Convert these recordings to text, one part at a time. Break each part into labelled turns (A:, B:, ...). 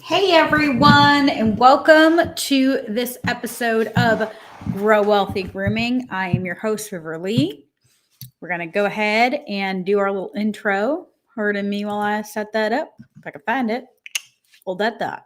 A: Hey everyone, and welcome to this episode of Grow Wealthy Grooming. I am your host, River Lee. We're going to go ahead and do our little intro. Pardon me while I set that up. If I can find it, hold that thought.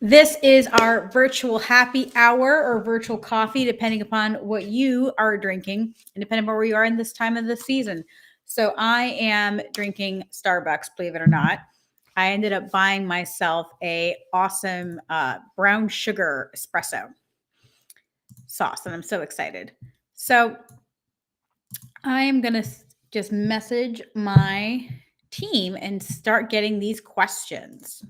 A: This is our virtual happy hour or virtual coffee, depending upon what you are drinking and depending on where you are in this time of the season. So I am drinking Starbucks, believe it or not. I ended up buying myself a awesome brown sugar espresso sauce, and I'm so excited. So I am going to just message my team and start getting these questions.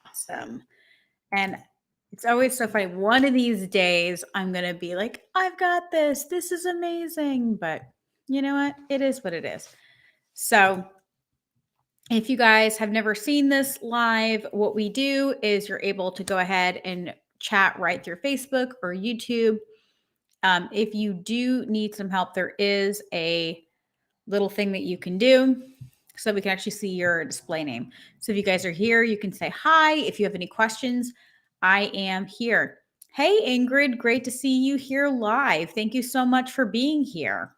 A: Awesome. And it's always so funny. One of these days, I'm going to be like, I've got this. This is amazing. But you know what? It is what it is. So if you guys have never seen this live, what we do is you're able to go ahead and chat right through Facebook or YouTube. If you do need some help, there is a little thing that you can do so we can actually see your display name. So if you guys are here, you can say hi. If you have any questions, I am here. Hey, Ingrid, great to see you here live. Thank you so much for being here.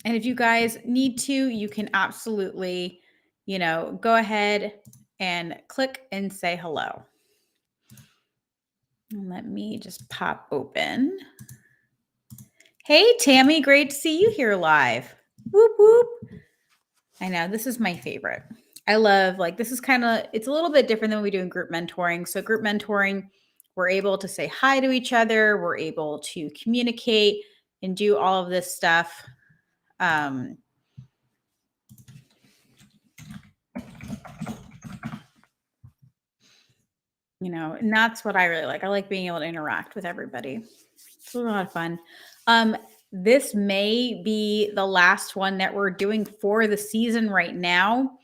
A: And if you guys need to, you can absolutely, go ahead and click and say hello. And let me just pop open. Hey, Tammy, great to see you here live. Whoop, whoop. I know, this is my favorite. I love, this is it's a little bit different than we do in group mentoring. So group mentoring, we're able to say hi to each other. We're able to communicate and do all of this stuff. And that's what I really like. I like being able to interact with everybody. It's a lot of fun. This may be the last one that we're doing for the season right now.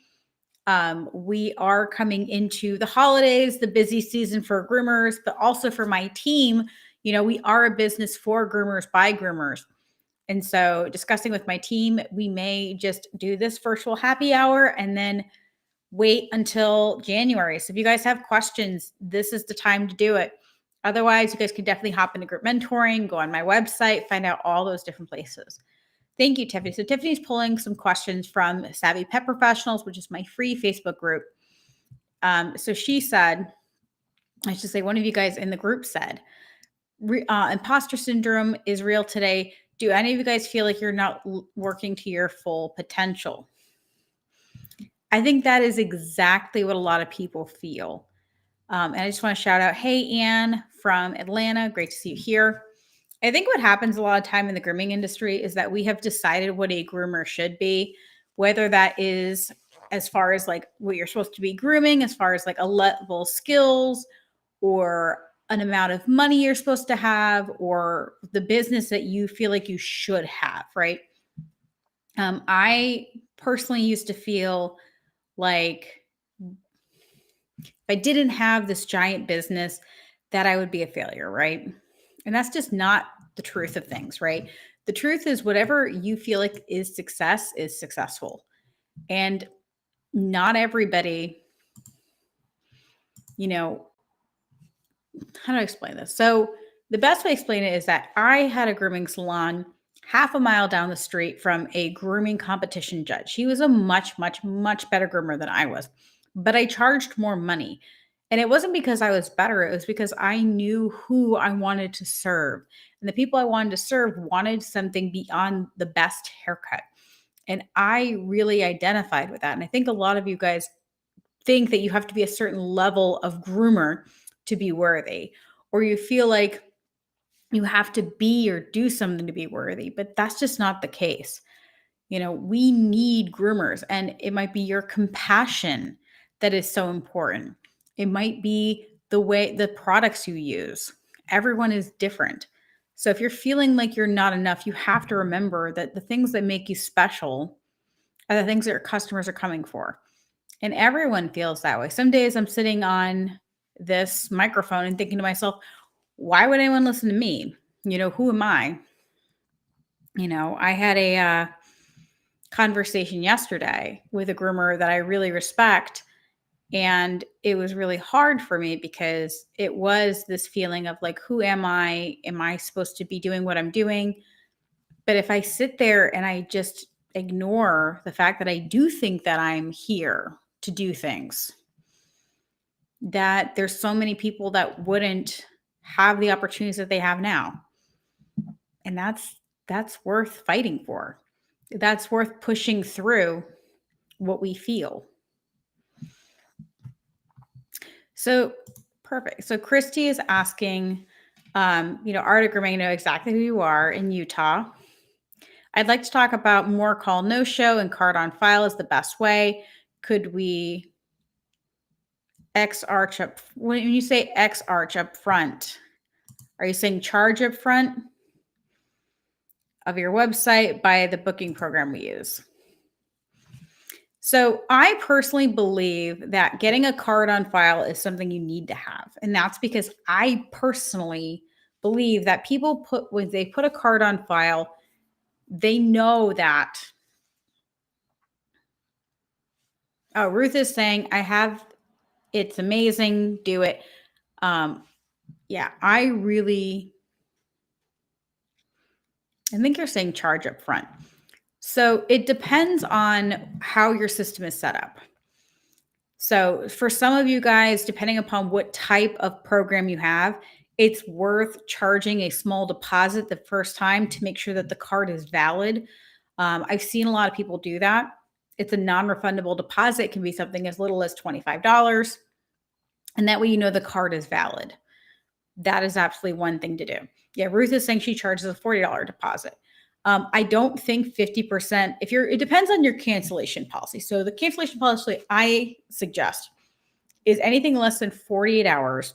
A: We are coming into the holidays, the busy season for groomers, but also for my team. We are a business for groomers by groomers. And so discussing with my team, we may just do this virtual happy hour and then wait until January. So if you guys have questions, this is the time to do it. Otherwise, you guys can definitely hop into group mentoring, go on my website, find out all those different places. Thank you, Tiffany. So Tiffany's pulling some questions from Savvy Pet Professionals, which is my free Facebook group. So she said, I should say one of you guys in the group said, imposter syndrome is real today. Do any of you guys feel like you're not working to your full potential? I think that is exactly what a lot of people feel. And I just want to shout out, hey, Anne from Atlanta. Great to see you here. I think what happens a lot of time in the grooming industry is that we have decided what a groomer should be, whether that is as far as what you're supposed to be grooming, as far as a level of skills or an amount of money you're supposed to have, or the business that you feel like you should have, right? I personally used to feel like if I didn't have this giant business, that I would be a failure, right? And that's just not the truth of things, right? The truth is whatever you feel like is success is successful. And not everybody, how do I explain this? So the best way to explain it is that I had a grooming salon half a mile down the street from a grooming competition judge. He was a much, much, much better groomer than I was, but I charged more money. And it wasn't because I was better. It was because I knew who I wanted to serve. And the people I wanted to serve wanted something beyond the best haircut. And I really identified with that. And I think a lot of you guys think that you have to be a certain level of groomer to be worthy, or you feel like you have to be or do something to be worthy, but that's just not the case. We need groomers, and it might be your compassion that is so important. It might be the way the products you use. Everyone is different. So if you're feeling like you're not enough, you have to remember that the things that make you special are the things that your customers are coming for. And everyone feels that way. Some days I'm sitting on this microphone and thinking to myself, why would anyone listen to me? Who am I? I had a conversation yesterday with a groomer that I really respect. And it was really hard for me because it was this feeling of like, who am I? Am I supposed to be doing what I'm doing? But if I sit there and I just ignore the fact that I do think that I'm here to do things, that there's so many people that wouldn't have the opportunities that they have now. And that's worth fighting for. That's worth pushing through what we feel. So perfect. So Christy is asking, Art of Grooming, know exactly who you are in Utah. I'd like to talk about more call no show and card on file is the best way. Could we X arch up? When you say X arch up front, are you saying charge up front of your website by the booking program we use? So I personally believe that getting a card on file is something you need to have. And that's because I personally believe that people when they put a card on file, they know that. Oh, Ruth is saying, it's amazing. Do it. Yeah, I think you're saying charge up front. So it depends on how your system is set up. So for some of you guys, depending upon what type of program you have, it's worth charging a small deposit the first time to make sure that the card is valid. I've seen a lot of people do that. It's a non-refundable deposit. It can be something as little as $25. And that way, the card is valid. That is absolutely one thing to do. Yeah, Ruth is saying she charges a $40 deposit. I don't think 50%, it depends on your cancellation policy. So the cancellation policy I suggest is anything less than 48 hours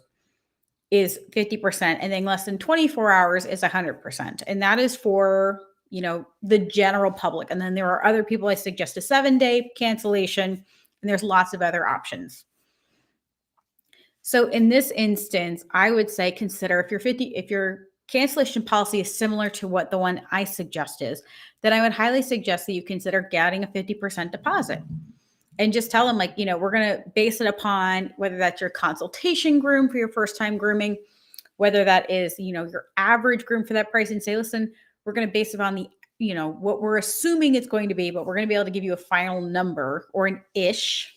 A: is 50%, and then less than 24 hours is 100%. And that is for, the general public. And then there are other people I suggest a 7-day cancellation, and there's lots of other options. So in this instance, I would say consider if your cancellation policy is similar to what the one I suggest is, then I would highly suggest that you consider getting a 50% deposit and just tell them we're going to base it upon whether that's your consultation groom for your first time grooming, whether that is, your average groom for that price, and say, listen, we're going to base it on the, what we're assuming it's going to be, but we're going to be able to give you a final number or an ish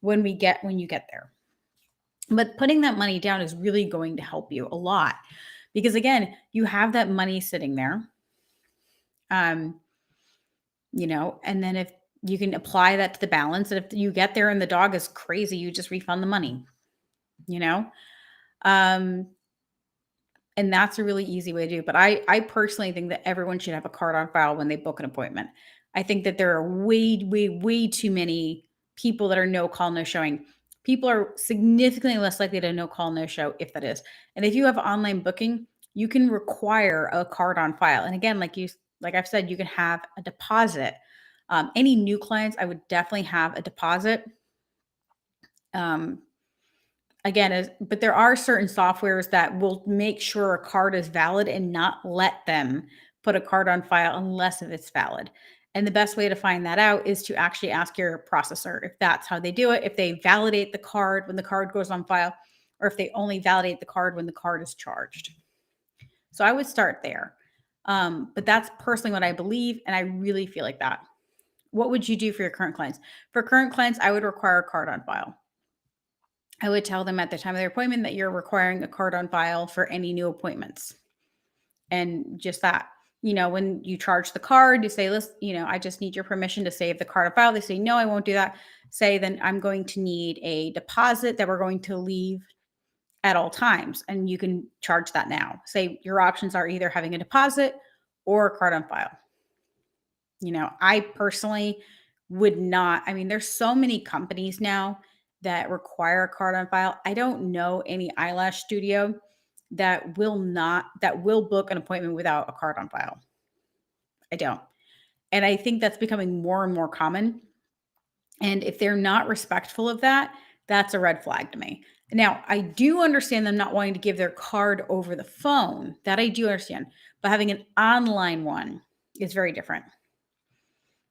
A: when you get there. But putting that money down is really going to help you a lot because, again, you have that money sitting there. And then if you can apply that to the balance, and if you get there and the dog is crazy, you just refund the money, and that's a really easy way to do. But I personally think that everyone should have a card on file when they book an appointment. I think that there are way, way, way too many people that are no call, no showing. People are significantly less likely to no call, no show if that is. And if you have online booking, you can require a card on file. And again, like I've said, you can have a deposit. Any new clients, I would definitely have a deposit. But there are certain softwares that will make sure a card is valid and not let them put a card on file unless if it's valid. And the best way to find that out is to actually ask your processor if that's how they do it, if they validate the card when the card goes on file, or if they only validate the card when the card is charged. So I would start there. But that's personally what I believe, and I really feel like that. What would you do for your current clients? For current clients, I would require a card on file. I would tell them at the time of their appointment that you're requiring a card on file for any new appointments. And just that, when you charge the card, you say, listen, I just need your permission to save the card on file. They say, no, I won't do that. Say, then I'm going to need a deposit that we're going to leave at all times. And you can charge that now. Say your options are either having a deposit or a card on file. I personally would not. There's so many companies now that require a card on file. I don't know any eyelash studio that will book an appointment without a card on file. I don't. And I think that's becoming more and more common. And if they're not respectful of that, that's a red flag to me. Now, I do understand them not wanting to give their card over the phone. That I do understand. But having an online one is very different.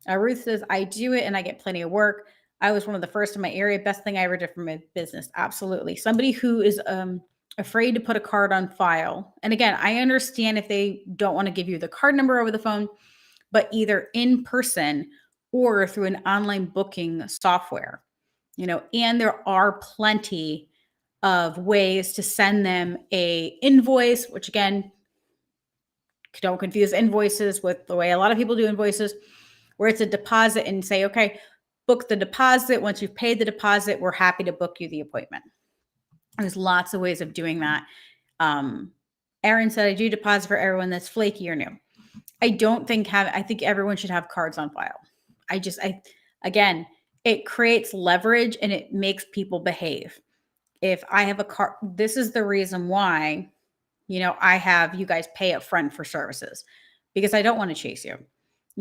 A: Ruth says, I do it and I get plenty of work. I was one of the first in my area. Best thing I ever did for my business. Absolutely. Somebody who is afraid to put a card on file. And again, I understand if they don't want to give you the card number over the phone, but either in person or through an online booking software, and there are plenty of ways to send them a invoice, which again, don't confuse invoices with the way a lot of people do invoices, where it's a deposit and say, okay, book the deposit. Once you've paid the deposit, we're happy to book you the appointment. There's lots of ways of doing that. Erin said, I do deposit for everyone that's flaky or new. I think everyone should have cards on file. Again, it creates leverage and it makes people behave. If I have a card, this is the reason why, I have you guys pay up front for services, because I don't want to chase you.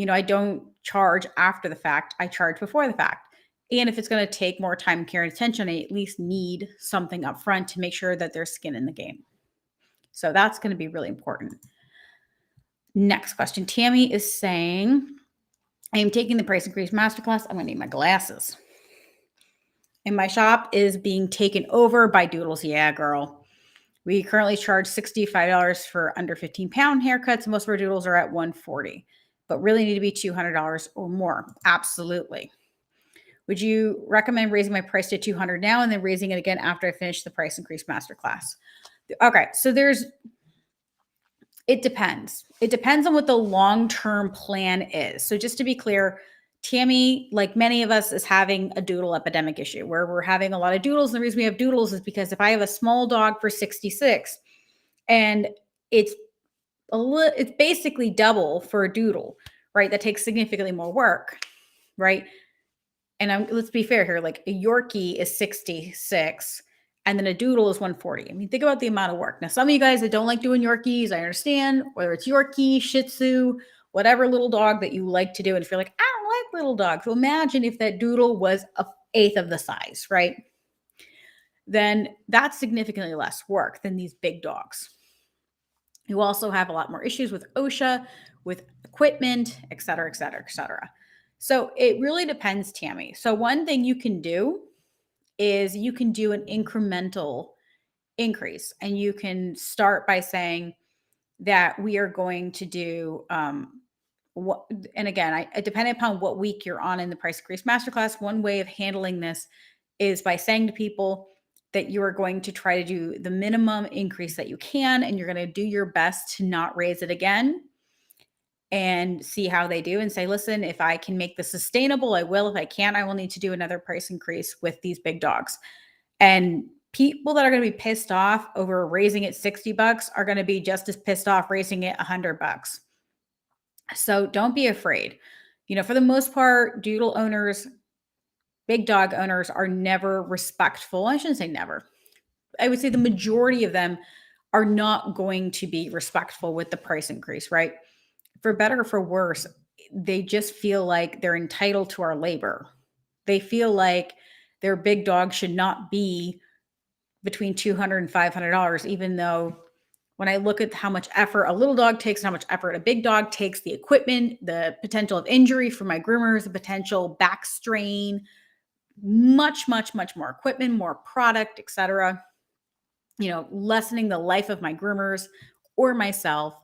A: I don't charge after the fact. I charge before the fact. And if it's going to take more time, care, and attention, I at least need something up front to make sure that there's skin in the game. So that's going to be really important. Next question. Tammy is saying, I am taking the price increase masterclass. I'm going to need my glasses. And my shop is being taken over by Doodles. Yeah, girl. We currently charge $65 for under 15-pound haircuts. Most of our Doodles are at $140, but really need to be $200 or more. Absolutely. Would you recommend raising my price to $200 now and then raising it again after I finish the price increase masterclass? Okay, so it depends. It depends on what the long-term plan is. So just to be clear, Tammy, like many of us, is having a doodle epidemic issue where we're having a lot of doodles. And the reason we have doodles is because if I have a small dog for 66 and it's basically double for a doodle, right? That takes significantly more work, right? And let's be fair here, like a Yorkie is 66 and then a doodle is 140. I mean, think about the amount of work. Now, some of you guys that don't like doing Yorkies, I understand, whether it's Yorkie, Shih Tzu, whatever little dog that you like to do. And if you're like, I don't like little dogs, well, imagine if that doodle was an eighth of the size, right? Then that's significantly less work than these big dogs. You also have a lot more issues with OSHA, with equipment, et cetera, et cetera, et cetera. So it really depends, Tammy. So one thing you can do is you can do an incremental increase, and you can start by saying that we are going to do and again, depending upon what week you're on in the price increase masterclass, one way of handling this is by saying to people that you are going to try to do the minimum increase that you can, and you're going to do your best to not raise it again and see how they do and say, listen, if I can make this sustainable, I will. If I can't, I will need to do another price increase with these big dogs. And people that are going to be pissed off over raising it $60 are going to be just as pissed off raising it $100. So don't be afraid. For the most part, doodle owners, big dog owners are never respectful. I shouldn't say never. I would say the majority of them are not going to be respectful with the price increase, right? For better or for worse, they just feel like they're entitled to our labor. They feel like their big dog should not be between $200 and $500, even though when I look at how much effort a little dog takes and how much effort a big dog takes, the equipment, the potential of injury for my groomers, the potential back strain, much, much, much more equipment, more product, etc. Lessening the life of my groomers or myself,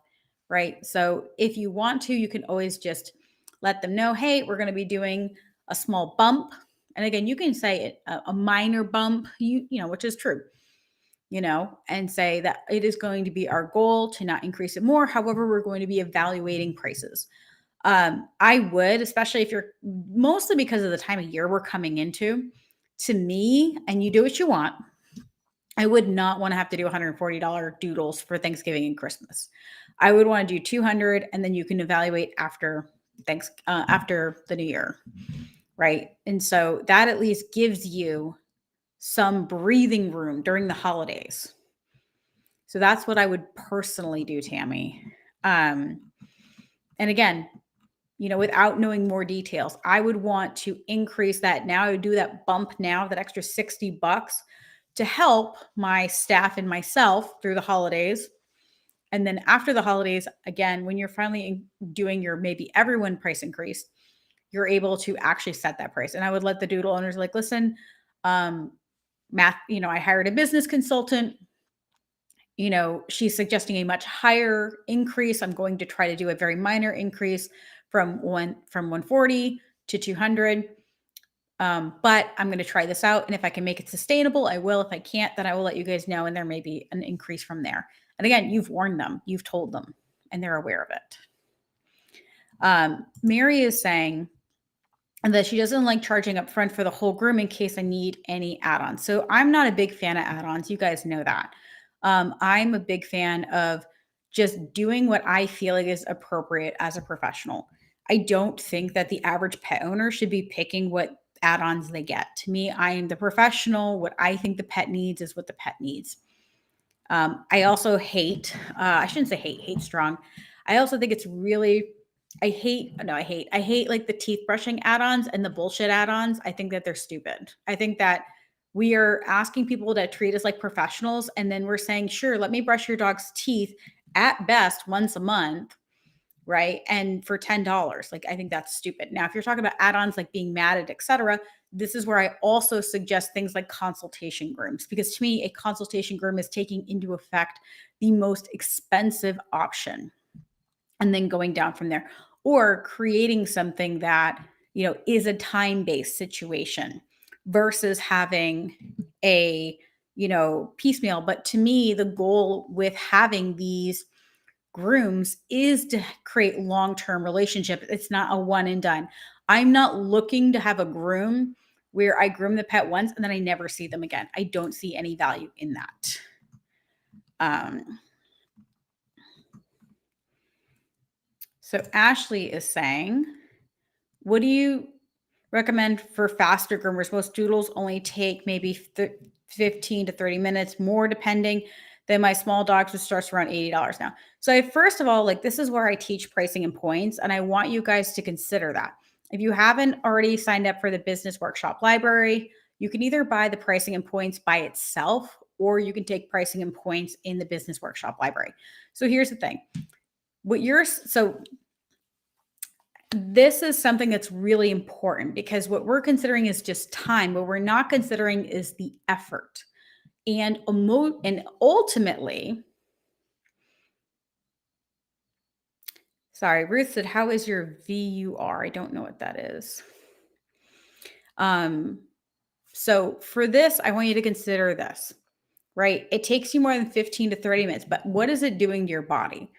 A: right? So if you want to, you can always just let them know, hey, we're going to be doing a small bump. And again, you can say a minor bump, which is true, and say that it is going to be our goal to not increase it more. However, we're going to be evaluating prices. I would, especially if you're mostly because of the time of year we're coming into, to me, and you do what you want, I would not want to have to do $140 doodles for Thanksgiving and Christmas. I would want to do $200, and then you can evaluate after the new year, right? And so that at least gives you some breathing room during the holidays. So that's what I would personally do, Tammy. And again, without knowing more details, I would want to increase that now. I would do that bump now, that extra $60 to help my staff and myself through the holidays. And then after the holidays, again, when you're finally doing your maybe everyone price increase, you're able to actually set that price. And I would let the doodle owners like, listen, math, I hired a business consultant. She's suggesting a much higher increase. I'm going to try to do a very minor increase from 140 to 200. But I'm going to try this out. And if I can make it sustainable, I will. If I can't, then I will let you guys know. And there may be an increase from there. And again, you've warned them, you've told them, and they're aware of it. Mary is saying that she doesn't like charging up front for the whole groom in case I need any add-ons. So I'm not a big fan of add-ons. You guys know that. I'm a big fan of just doing what I feel like is appropriate as a professional. I don't think that the average pet owner should be picking what add-ons they get. To me, I am the professional. What I think the pet needs is what the pet needs. I also hate, I shouldn't say hate strong. I also think it's really, I hate like the teeth brushing add-ons and the bullshit add-ons. I think that they're stupid. I think that we are asking people to treat us like professionals. And then we're saying, sure, let me brush your dog's teeth at best once a month. Right. And for $10, like, I think that's stupid. Now, if you're talking about add-ons, like being matted, et cetera, this is where I also suggest things like consultation grooms, because to me, a consultation groom is taking into effect the most expensive option and then going down from there, or creating something that, is a time-based situation versus having a, piecemeal. But to me, the goal with having these grooms is to create long-term relationship. It's not a one and done. I'm not looking to have a groom where I groom the pet once and then I never see them again. I don't see any value in that. So Ashley is saying, what do you recommend for faster groomers? Most doodles only take maybe 15 to 30 minutes, more depending. Then my small dogs, which starts around $80 now. So first of all, like, this is where I teach pricing and points, and I want you guys to consider that. If you haven't already signed up for the business workshop library, you can either buy the pricing and points by itself, or you can take pricing and points in the business workshop library. So here's the thing. This is something that's really important, because what we're considering is just time. What we're not considering is the effort. And ultimately, sorry, Ruth said, how is your VUR? I don't know what that is. So for this, I want you to consider this, right? It takes you more than 15 to 30 minutes, but what is it doing to your body?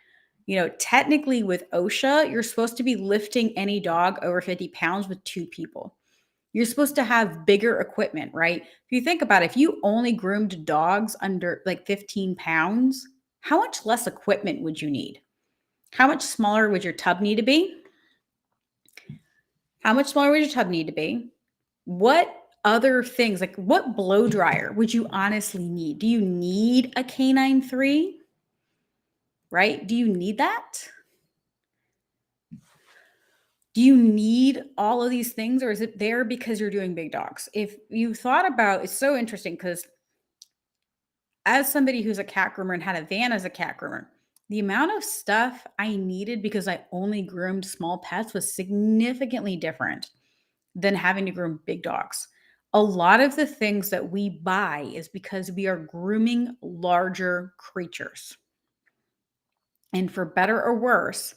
A: Technically with OSHA, you're supposed to be lifting any dog over 50 pounds with 2 people. You're supposed to have bigger equipment, right? If you think about it, if you only groomed dogs under like 15 pounds, how much less equipment would you need? How much smaller would your tub need to be? How much smaller would your tub need to be? What other things, like what blow dryer would you honestly need? Do you need a Canine 3? Right? Do you need that? Do you need all of these things, or is it there because you're doing big dogs? If you thought about, it's so interesting, because as somebody who's a cat groomer and had a van as a cat groomer, the amount of stuff I needed because I only groomed small pets was significantly different than having to groom big dogs. A lot of the things that we buy is because we are grooming larger creatures. And for better or worse,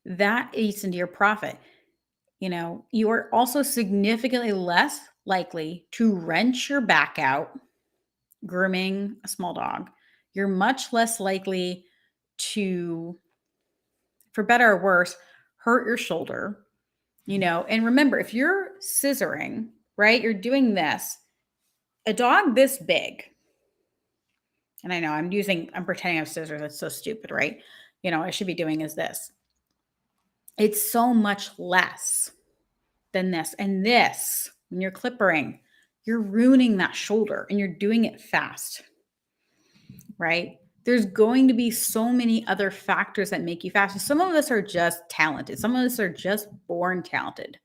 A: that eats into your profit. You are also significantly less likely to wrench your back out grooming a small dog. You're much less likely to, for better or worse, hurt your shoulder. And remember, if you're scissoring, right, you're doing this, a dog this big, and I know I'm pretending I have scissors. That's so stupid, right? I should be doing is this. It's so much less than this. And this, when you're clippering, you're ruining that shoulder and you're doing it fast, right? There's going to be so many other factors that make you fast. Some of us are just talented. Some of us are just born talented,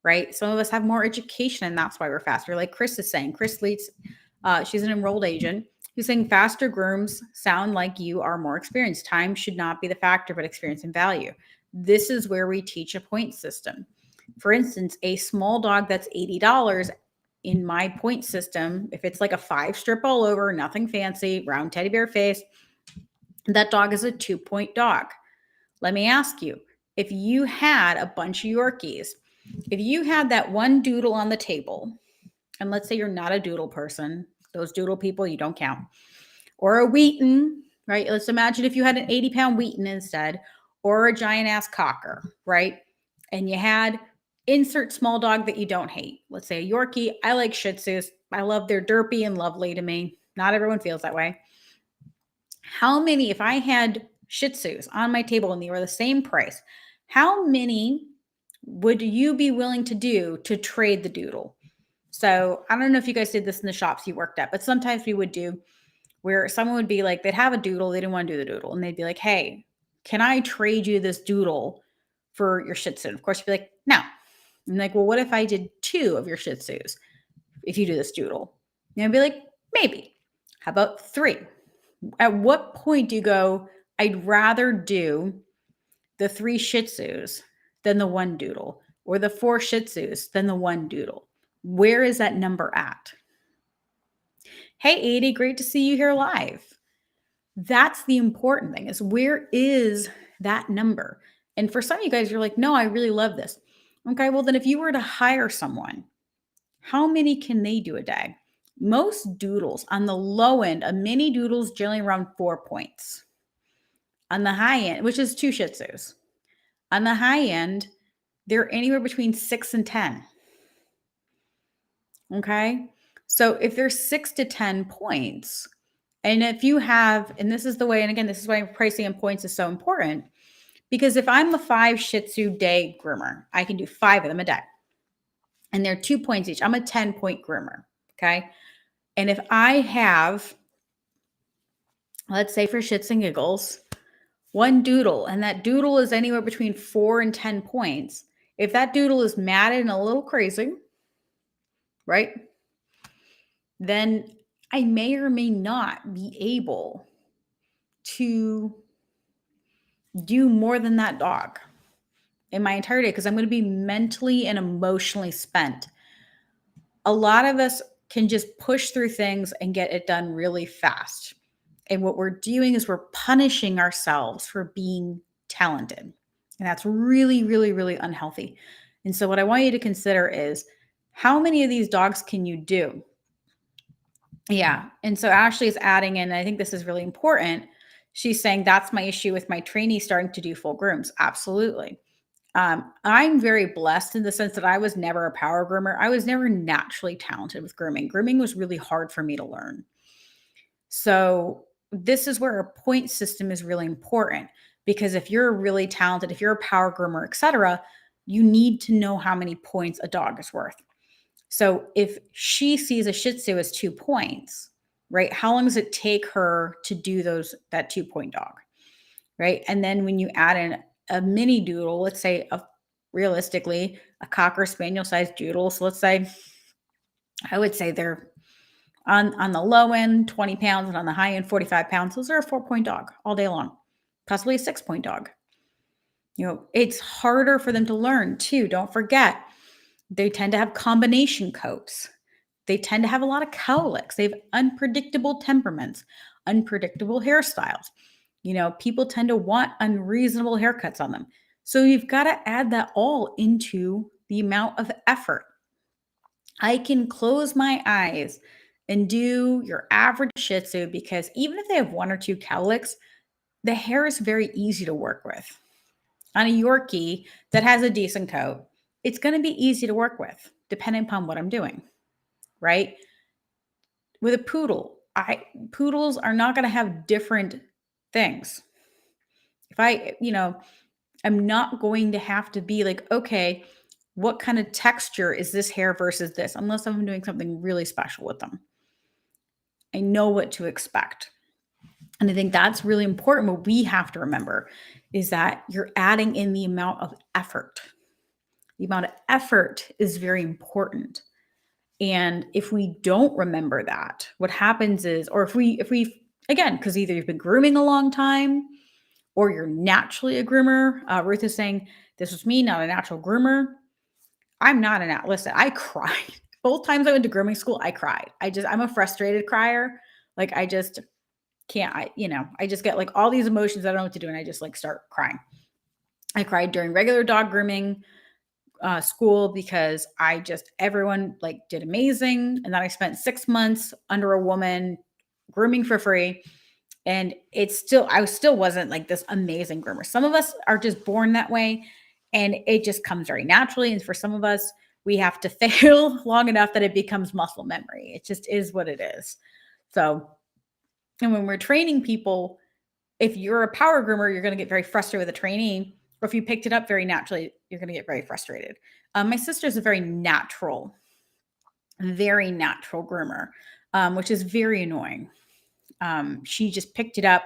A: right? Some of us have more education and that's why we're faster. Like Chris is saying, Chris leads, she's an enrolled agent who's saying faster grooms sound like you are more experienced. Time should not be the factor, but experience and value. This is where we teach a point system. For instance, a small dog that's $80 in my point system, if it's like a 5 strip all over, nothing fancy, round teddy bear face, that dog is a 2-point dog. Let me ask you, if you had a bunch of Yorkies, if you had that one doodle on the table, and let's say you're not a doodle person, those doodle people, you don't count, or a Wheaton, right? Let's imagine if you had an 80-pound Wheaton instead, or a giant ass Cocker, right? And you had insert small dog that you don't hate. Let's say a Yorkie. I like Shih Tzus. I love they're derpy and lovely to me. Not everyone feels that way. How many, if I had Shih Tzus on my table and they were the same price, how many would you be willing to do to trade the doodle? So I don't know if you guys did this in the shops you worked at, but sometimes we would do where someone would be like, they'd have a doodle, they didn't want to do the doodle. And they'd be like, hey, can I trade you this doodle for your Shih Tzu? And of course, you'd be like, no. And like, well, what if I did 2 of your Shih Tzus if you do this doodle? And I'd be like, maybe. How about 3? At what point do you go, I'd rather do the 3 Shih Tzus than the 1 doodle, or the 4 Shih Tzus than the 1 doodle? Where is that number at? Hey, 80, great to see you here live. That's the important thing, is where is that number? And for some of you guys, you're like, no, I really love this. Okay, well, then if you were to hire someone, how many can they do a day? Most doodles on the low end, a mini doodle's generally around 4 points. On the high end, which is 2 Shih Tzus. On the high end, they're anywhere between 6 and 10. Okay, so if there's 6 to 10 points, and if you have, and this is the way, and again, this is why pricing and points is so important, because if I'm a 5 Shih Tzu day groomer, I can do 5 of them a day. And they're 2 points each. I'm a 10-point groomer. Okay. And if I have, let's say for shits and giggles, 1 doodle, and that doodle is anywhere between 4 and 10 points, if that doodle is matted and a little crazy, right, then I may or may not be able to do more than that dog in my entire day, because I'm going to be mentally and emotionally spent. A lot of us can just push through things and get it done really fast. And what we're doing is we're punishing ourselves for being talented. And that's really, really, really unhealthy. And so what I want you to consider is, how many of these dogs can you do? Yeah. And so Ashley is adding in, I think this is really important. She's saying that's my issue with my trainee starting to do full grooms. Absolutely. I'm very blessed in the sense that I was never a power groomer. I was never naturally talented with grooming. Grooming was really hard for me to learn. So this is where a point system is really important, because if you're really talented, if you're a power groomer, etc., you need to know how many points a dog is worth. So if she sees a Shih Tzu as 2 points, right? How long does it take her to do that 2-point dog, right? And then when you add in a mini doodle, let's say realistically a Cocker Spaniel sized doodle. So let's say, I would say they're on the low end 20 pounds and on the high end 45 pounds. Those are a 4-point dog all day long, possibly a 6-point dog. You know, it's harder for them to learn too. Don't forget, they tend to have combination coats. They tend to have a lot of cowlicks. They have unpredictable temperaments, unpredictable hairstyles. You know, people tend to want unreasonable haircuts on them. So you've got to add that all into the amount of effort. I can close my eyes and do your average Shih Tzu, because even if they have 1 or 2 cowlicks, the hair is very easy to work with. On a Yorkie that has a decent coat, it's going to be easy to work with, depending upon what I'm doing, right? With a poodle, poodles are not going to have different things. If I'm not going to have to be like, okay, what kind of texture is this hair versus this, unless I'm doing something really special with them. I know what to expect. And I think that's really important. What we have to remember is that you're adding in the amount of effort. The amount of effort is very important. And if we don't remember that, what happens is, or if we again, because either you've been grooming a long time or you're naturally a groomer. Ruth is saying, this was me, not a natural groomer. I'm not a nat. Listen, I cried. Both times I went to grooming school, I cried. I'm a frustrated crier. Like I just can't, I just get like all these emotions. I don't know what to do. And I just like start crying. I cried during regular dog grooming school because everyone like did amazing. And then I spent 6 months under a woman grooming for free. And I still wasn't like this amazing groomer. Some of us are just born that way and it just comes very naturally. And for some of us, we have to fail long enough that it becomes muscle memory. It just is what it is. So, and when we're training people, if you're a power groomer, you're going to get very frustrated with the trainee. Or if you picked it up very naturally, you're going to get very frustrated. My sister's a very natural groomer, which is very annoying. She just picked it up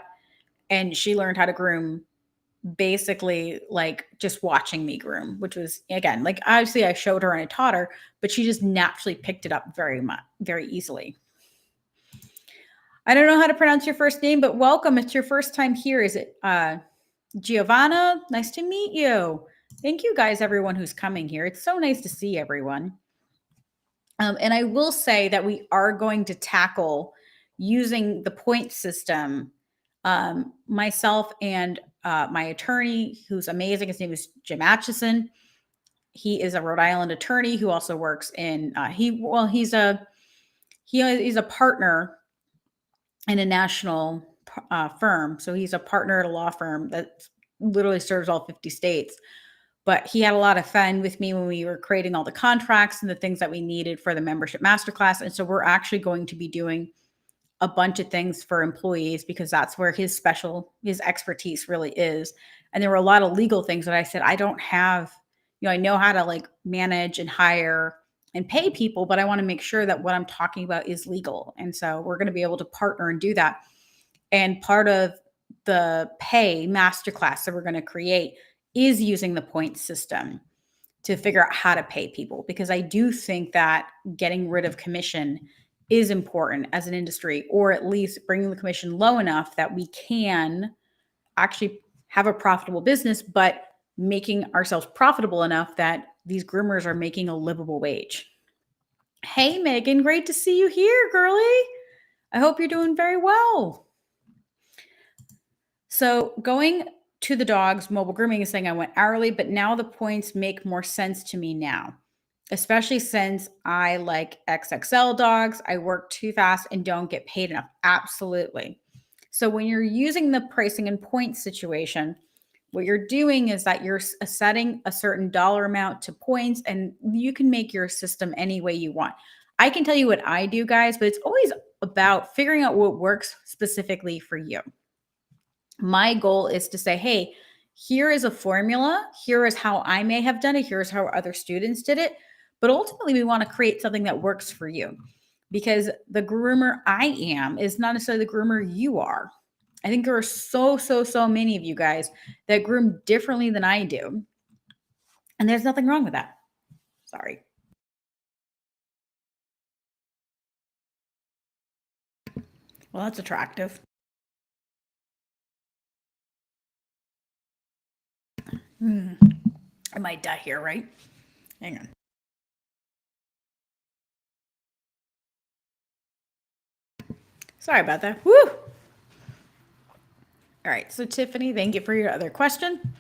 A: and she learned how to groom basically like just watching me groom, which was, again, like obviously I showed her and I taught her, but she just naturally picked it up very easily. I don't know how to pronounce your first name, but welcome. It's your first time here. Is it Giovanna? Nice to meet you. Thank you guys, everyone who's coming here. It's so nice to see everyone. And I will say that we are going to tackle using the point system. Myself and my attorney, who's amazing, his name is Jim Atchison. He is a Rhode Island attorney who also works in, he's a partner in a national firm. So he's a partner at a law firm that literally serves all 50 states. But he had a lot of fun with me when we were creating all the contracts and the things that we needed for the membership masterclass. And so we're actually going to be doing a bunch of things for employees because that's where his expertise really is. And there were a lot of legal things that I said, I don't have, I know how to like manage and hire and pay people, but I want to make sure that what I'm talking about is legal. And so we're going to be able to partner and do that. And part of the pay masterclass that we're going to create is using the point system to figure out how to pay people, because I do think that getting rid of commission is important as an industry, or at least bringing the commission low enough that we can actually have a profitable business, but making ourselves profitable enough that these groomers are making a livable wage. Hey, Megan, great to see you here, girlie. I hope you're doing very well. So going to the dogs, mobile grooming is saying I went hourly, but now the points make more sense to me now, especially since I like XXL dogs. I work too fast and don't get paid enough. Absolutely. So when you're using the pricing and points situation, what you're doing is that you're setting a certain dollar amount to points, and you can make your system any way you want. I can tell you what I do, guys, but it's always about figuring out what works specifically for you. My goal is to say, hey, here is a formula. Here is how I may have done it. Here's how other students did it. But ultimately, we want to create something that works for you, because the groomer I am is not necessarily the groomer you are. I think there are so many of you guys that groom differently than I do. And there's nothing wrong with that. Sorry. Well, that's attractive. I might die here, right? Hang on. Sorry about that. Woo! All right. So Tiffany, thank you for your other question.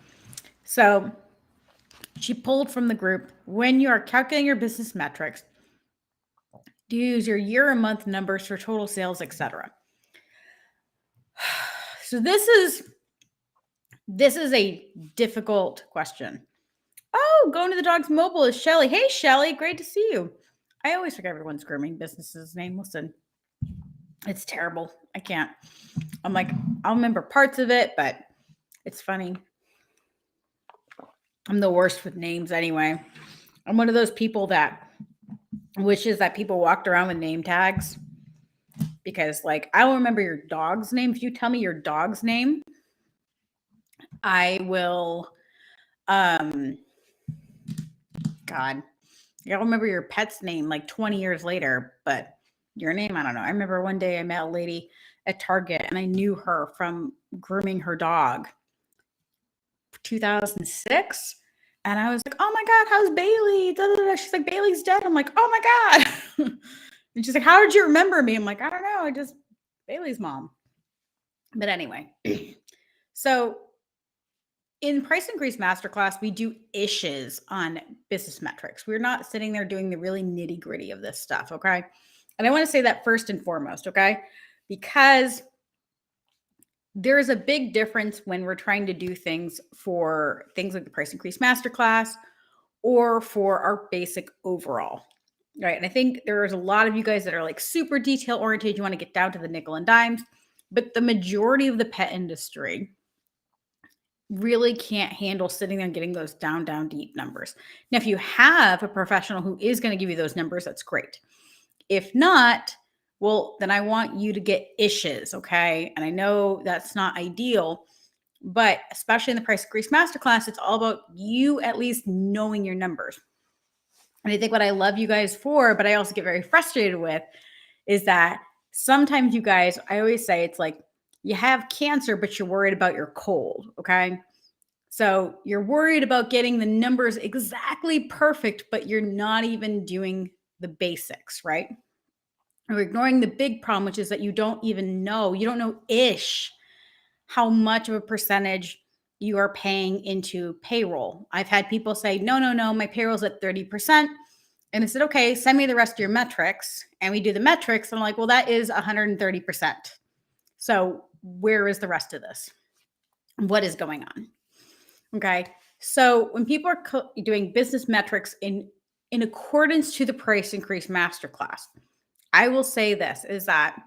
A: So she pulled from the group, when you are calculating your business metrics, do you use your year or month numbers for total sales, etc.? So this is a difficult question. Oh, going to the dogs mobile is Shelly. Hey, Shelly, great to see you. I always forget everyone's grooming business's name. Listen, it's terrible. I can't. I'm like, I'll remember parts of it, but it's funny. I'm the worst with names anyway. I'm one of those people that wishes that people walked around with name tags, because like I will remember your dog's name. If you tell me your dog's name, I will God, I'll remember your pet's name like 20 years later, but your name, I don't know. I remember one day I met a lady at Target and I knew her from grooming her dog 2006. And I was like, oh my God, how's Bailey? Da, da, da. She's like, Bailey's dead. I'm like, oh my God. And she's like, how did you remember me? I'm like, I don't know. I just, Bailey's mom. But anyway, so in Price Increase Masterclass, we do issues on business metrics. We're not sitting there doing the really nitty gritty of this stuff. Okay. And I want to say that first and foremost. Okay. Because there's a big difference when we're trying to do things for things like the Price Increase Masterclass or for our basic overall. Right. And I think there's a lot of you guys that are like super detail oriented. You want to get down to the nickel and dimes, but the majority of the pet industry really can't handle sitting there and getting those down deep numbers. Now, if you have a professional who is going to give you those numbers, that's great. If not, well, then I want you to get issues, okay? And I know that's not ideal, but especially in the Price Increase Masterclass, it's all about you at least knowing your numbers. And I think what I love you guys for, but I also get very frustrated with, is that sometimes you guys, I always say it's like you have cancer, but you're worried about your cold, okay? So you're worried about getting the numbers exactly perfect, but you're not even doing the basics, right? Or ignoring the big problem, which is that you don't even know, you don't know how much of a percentage you are paying into payroll. I've had people say, no, my payroll's at 30%. And I said, okay, send me the rest of your metrics. And we do the metrics. And I'm like, well, that is 130%. So where is the rest of this? What is going on? Okay. So when people are doing business metrics in accordance to the Price Increase Masterclass, I will say this is that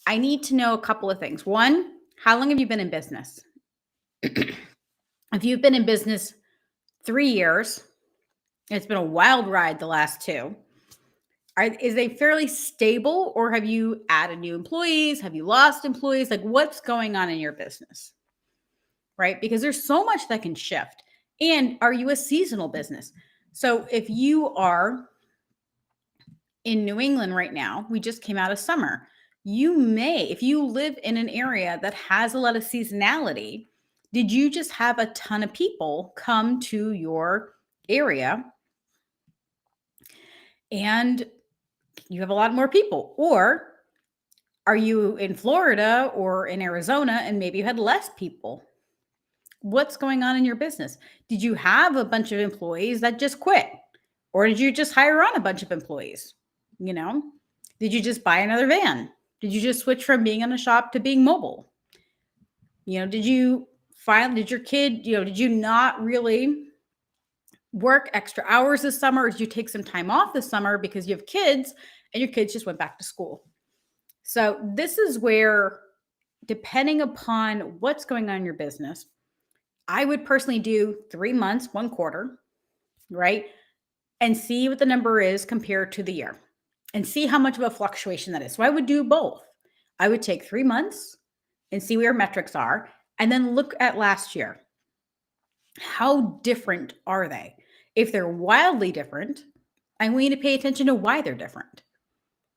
A: I need to know a couple of things. One, how long have you been in business? If you've been in business 3 years, it's been a wild ride the last 2. Is they fairly stable, or have you added new employees? Have you lost employees? Like what's going on in your business? Right? Because there's so much that can shift. And are you a seasonal business? So if you are in New England right now, we just came out of summer. You may, if you live in an area that has a lot of seasonality, did you just have a ton of people come to your area and you have a lot more people? Or are you in Florida or in Arizona and maybe you had less people? What's going on in your business? Did you have a bunch of employees that just quit? Or did you just hire on a bunch of employees? You know, did you just buy another van? Did you just switch from being in a shop to being mobile? You know, did your kid, did you not really work extra hours this summer? Or did you take some time off this summer because you have kids and your kids just went back to school? So this is where, depending upon what's going on in your business, I would personally do 3 months, 1 quarter, right? And see what the number is compared to the year and see how much of a fluctuation that is. So I would do both. I would take 3 months and see where your metrics are, and then look at last year. How different are they? If they're wildly different, I want you to pay attention to why they're different.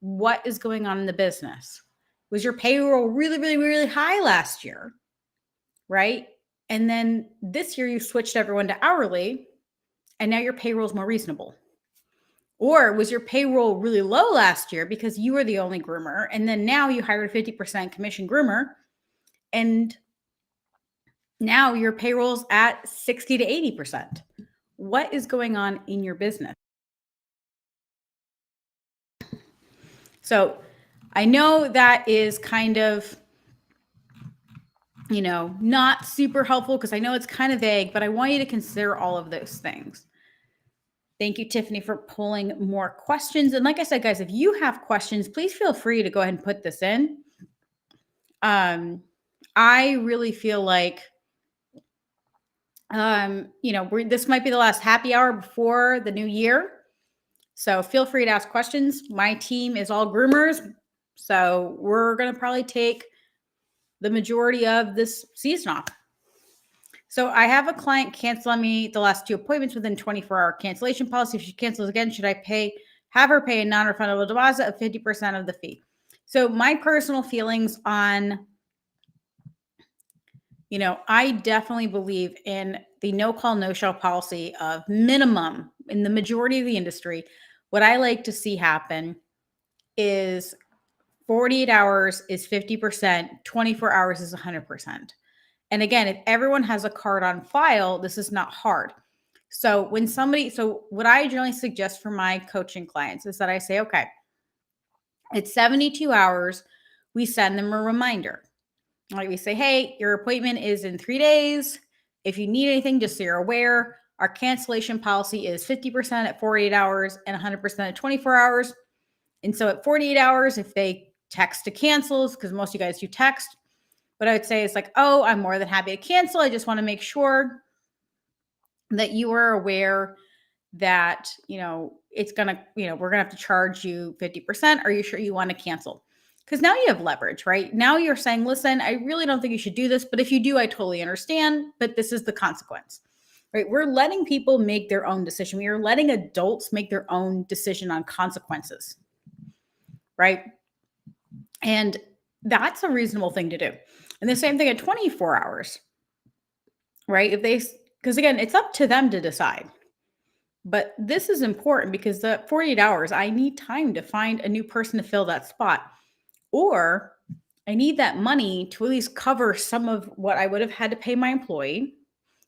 A: What is going on in the business? Was your payroll really, really, really high last year, right? And then this year you switched everyone to hourly and now your payroll is more reasonable. Or was your payroll really low last year because you were the only groomer and then now you hired a 50% commission groomer and now your payroll's at 60 to 80%. What is going on in your business? So I know that is kind of, not super helpful because I know it's kind of vague, but I want you to consider all of those things. Thank you, Tiffany, for pulling more questions. And like I said, guys, if you have questions, please feel free to go ahead and put this in. I really feel like This might be the last happy hour before the new year. So feel free to ask questions. My team is all groomers. So we're going to probably take the majority of this season off. So I have a client cancel on me the last 2 appointments within 24-hour cancellation policy. If she cancels again, should I have her pay a non-refundable deposit of 50% of the fee? So my personal feelings on, I definitely believe in the no call, no show policy of minimum in the majority of the industry. What I like to see happen is 48 hours is 50%, 24 hours is 100%. And again, if everyone has a card on file, this is not hard. So what I generally suggest for my coaching clients is that I say, okay, it's 72 hours. We send them a reminder. Like we say, hey, your appointment is in 3 days. If you need anything, just so you're aware, our cancellation policy is 50% at 48 hours and 100% at 24 hours. And so at 48 hours, if they text to cancels, because most of you guys do text, what I would say is like, oh, I'm more than happy to cancel. I just want to make sure that you are aware that, it's going to, we're going to have to charge you 50%. Are you sure you want to cancel? Because now you have leverage, right? Now you're saying, listen, I really don't think you should do this, but if you do, I totally understand, but this is the consequence, right? We're letting people make their own decision. We are letting adults make their own decision on consequences, right? And that's a reasonable thing to do. And the same thing at 24 hours, right? Because again, it's up to them to decide. But this is important because the 48 hours, I need time to find a new person to fill that spot. Or I need that money to at least cover some of what I would have had to pay my employee.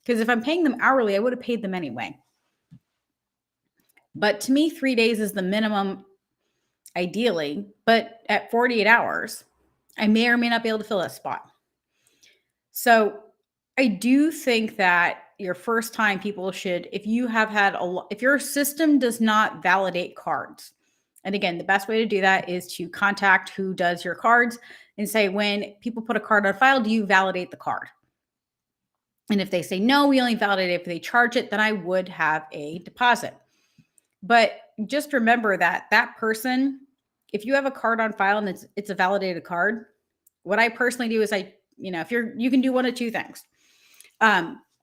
A: Because if I'm paying them hourly, I would have paid them anyway. But to me, 3 days is the minimum, ideally. But at 48 hours, I may or may not be able to fill that spot. So I do think that your first time people should, if your system does not validate cards, and again, the best way to do that is to contact who does your cards and say, when people put a card on file, do you validate the card? And if they say, no, we only validate it if they charge it, then I would have a deposit. But just remember that person, if you have a card on file and it's a validated card, what I personally do is you can do one of two things.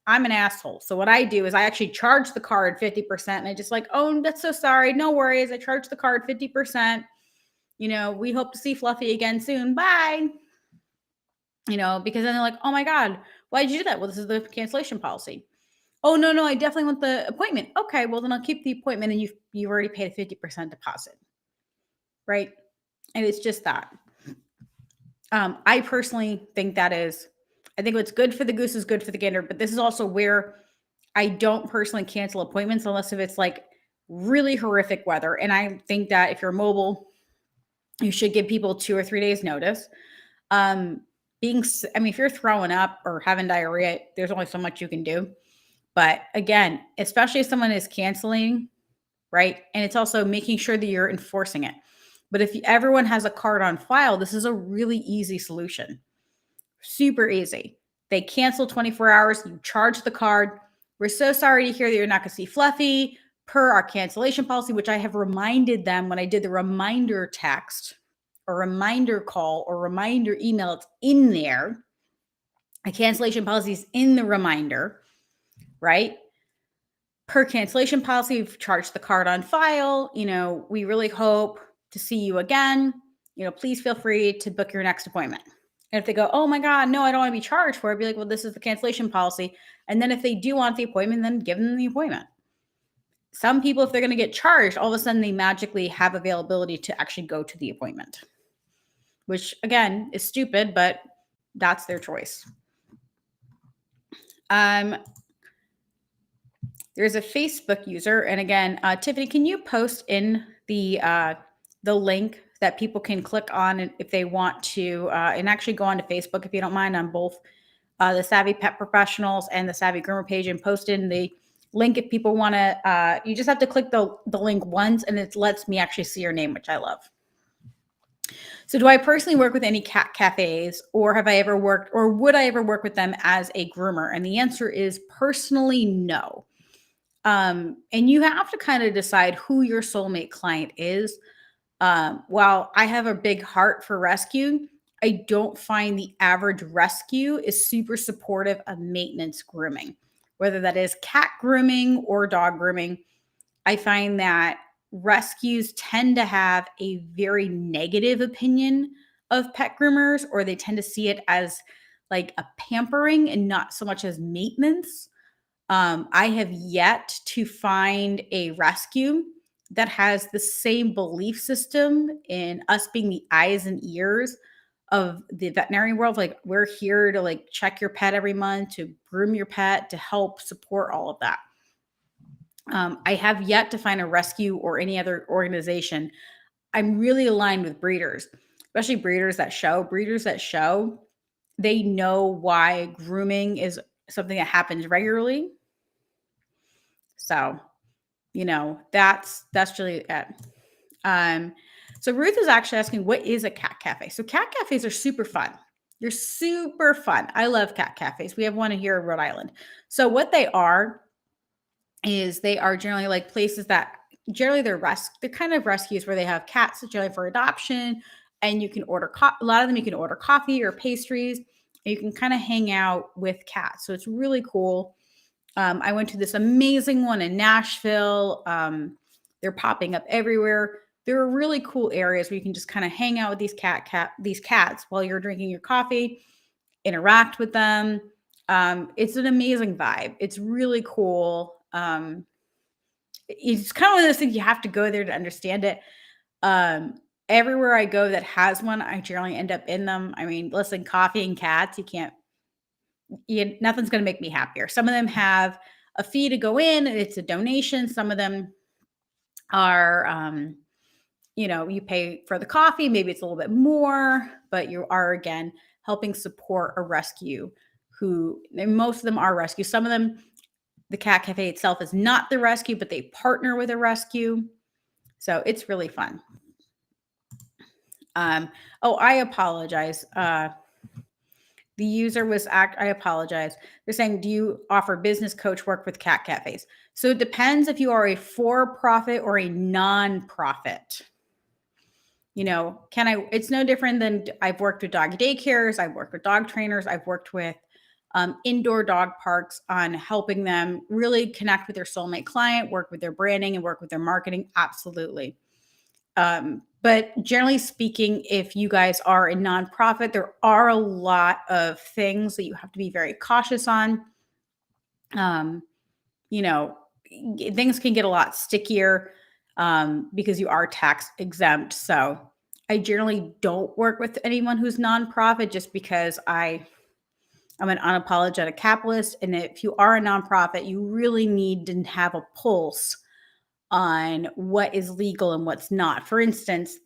A: I'm an asshole. So what I do is I actually charge the card 50%. And I just like, oh, that's so sorry. No worries. I charge the card 50%. We hope to see Fluffy again soon. Bye. Because then they're like, oh my God, why did you do that? Well, this is the cancellation policy. Oh, no, I definitely want the appointment. Okay, well then I'll keep the appointment and you've already paid a 50% deposit. Right. And it's just that. I personally think I think what's good for the goose is good for the gander, but this is also where I don't personally cancel appointments unless if it's like really horrific weather. And I think that if you're mobile, you should give people 2 or 3 days notice. If you're throwing up or having diarrhea, there's only so much you can do. But again, especially if someone is canceling, right? And it's also making sure that you're enforcing it. But if everyone has a card on file, this is a really easy solution. Super easy. They cancel 24 hours, you charge the card. We're so sorry to hear that you're not going to see Fluffy per our cancellation policy, which I have reminded them when I did the reminder text or reminder call or reminder email. It's in there. A cancellation policy is in the reminder, right? Per cancellation policy, we've charged the card on file. We really hope to see you again. Please feel free to book your next appointment. And if they go, oh my God, no, I don't want to be charged for it, I'd be like, well, this is the cancellation policy. And then if they do want the appointment, then give them the appointment. Some people, if they're going to get charged, all of a sudden they magically have availability to actually go to the appointment, which again is stupid, but that's their choice. There's a Facebook user. And again, Tiffany, can you post in the link that people can click on if they want to, and actually go onto Facebook, if you don't mind, on both the Savvy Pet Professionals and the Savvy Groomer page, and post in the link if people want to. You just have to click the link once, and it lets me actually see your name, which I love. So do I personally work with any cat cafes, or have I ever worked, or would I ever work with them as a groomer? And the answer is personally no. And you have to kind of decide who your soulmate client is. While I have a big heart for rescue, I don't find the average rescue is super supportive of maintenance grooming, whether that is cat grooming or dog grooming. I find that rescues tend to have a very negative opinion of pet groomers, or they tend to see it as like a pampering and not so much as maintenance. I have yet to find a rescue that has the same belief system in us being the eyes and ears of the veterinary world. Like, we're here to like check your pet every month, to groom your pet, to help support all of that. I have yet to find a rescue or any other organization. I'm really aligned with breeders, especially breeders that show. Breeders that show, they know why grooming is something that happens regularly. So, that's really it. Um, so Ruth is actually asking, what is a cat cafe? So cat cafes are super fun. They're super fun. I love cat cafes. We have one here in Rhode Island. So what they are is they are generally like places that generally they're kind of rescues where they have cats generally for adoption, and you can order a lot of them. You can order coffee or pastries, and you can kind of hang out with cats. So it's really cool. I went to this amazing one in Nashville. They're popping up everywhere. There are really cool areas where you can just kind of hang out with these cats while you're drinking your coffee, interact with them. It's an amazing vibe. It's really cool. It's kind of one of those things you have to go there to understand it. Um, Everywhere I go that has one, I generally end up in them. I mean, listen, coffee and cats, nothing's going to make me happier. Some of them have a fee to go in, it's a donation. Some of them are, you pay for the coffee, maybe it's a little bit more, but you are again helping support a rescue and most of them are rescue. Some of them, the cat cafe itself is not the rescue, but they partner with a rescue. So it's really fun. I apologize. The user I apologize. They're saying, do you offer business coach work with cat cafes? So it depends if you are a for-profit or a non-profit. It's no different than I've worked with dog daycares, I've worked with dog trainers, I've worked with indoor dog parks on helping them really connect with their soulmate client, work with their branding and work with their marketing. Absolutely. But generally speaking, if you guys are a nonprofit, there are a lot of things that you have to be very cautious on. Things can get a lot stickier because you are tax exempt. So I generally don't work with anyone who's nonprofit just because I'm an unapologetic capitalist. And if you are a nonprofit, you really need to have a pulse on what is legal and what's not. For instance,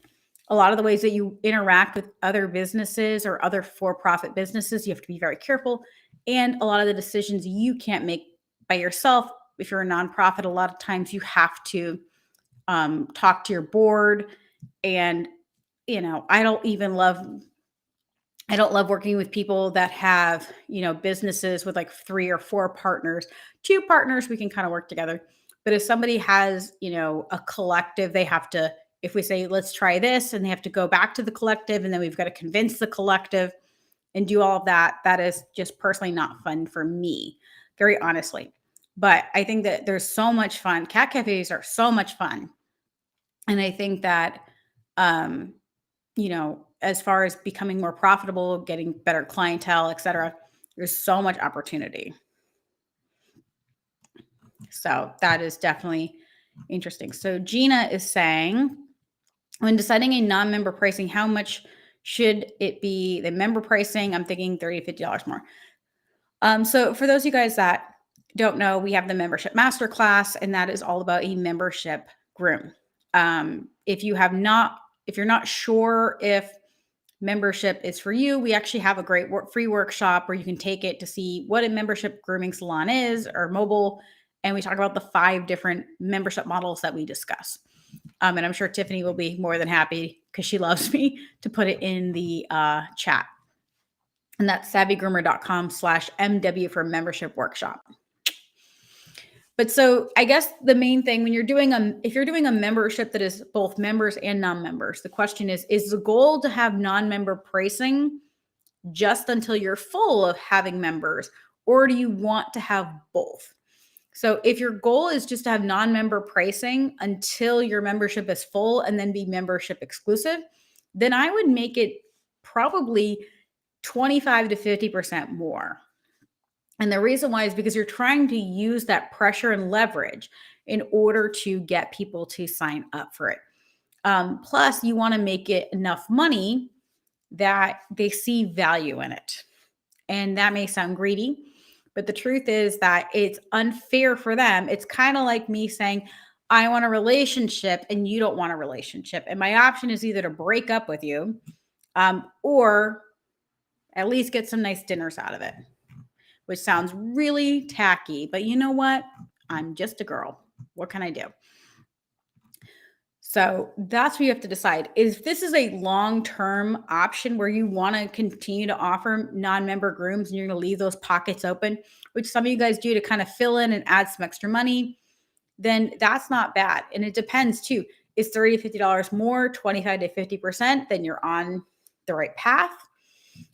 A: a lot of the ways that you interact with other businesses or other for-profit businesses, you have to be very careful. And a lot of the decisions you can't make by yourself. If you're a nonprofit, a lot of times you have to talk to your board. And, I don't love working with people that have, businesses with like 3 or 4 partners. 2 partners, we can kind of work together. But if somebody has, a collective, they have to, if we say, let's try this, and they have to go back to the collective, and then we've got to convince the collective and do all of that. That is just personally not fun for me, very honestly. But I think that there's so much fun. Cat cafes are so much fun. And I think that, as far as becoming more profitable, getting better clientele, et cetera, there's so much opportunity. So that is definitely interesting. So Gina is saying, when deciding a non-member pricing, how much should it be? The member pricing, I'm thinking $30 to $50 more. So for those of you guys that don't know, we have the membership masterclass, and that is all about a membership groom. If you're not sure if membership is for you, we actually have a great free workshop where you can take it to see what a membership grooming salon is, or mobile. And we talk about the 5 different membership models that we discuss. And I'm sure Tiffany will be more than happy because she loves me to put it in the chat. And that's savvygroomer.com/MW for membership workshop. But so I guess the main thing when you're doing if you're doing a membership that is both members and non-members, the question is the goal to have non-member pricing just until you're full of having members, or do you want to have both? So if your goal is just to have non-member pricing until your membership is full and then be membership exclusive, then I would make it probably 25 to 50% more. And the reason why is because you're trying to use that pressure and leverage in order to get people to sign up for it. Plus, you want to make it enough money that they see value in it. And that may sound greedy, but the truth is that it's unfair for them. It's kind of like me saying, I want a relationship and you don't want a relationship. And my option is either to break up with you or at least get some nice dinners out of it, which sounds really tacky, but you know what? I'm just a girl. What can I do? So that's what you have to decide. If this is a long-term option where you want to continue to offer non-member grooms and you're going to leave those pockets open, which some of you guys do to kind of fill in and add some extra money, then that's not bad. And it depends too. Is $30 to $50 more, 25 to 50%, then you're on the right path.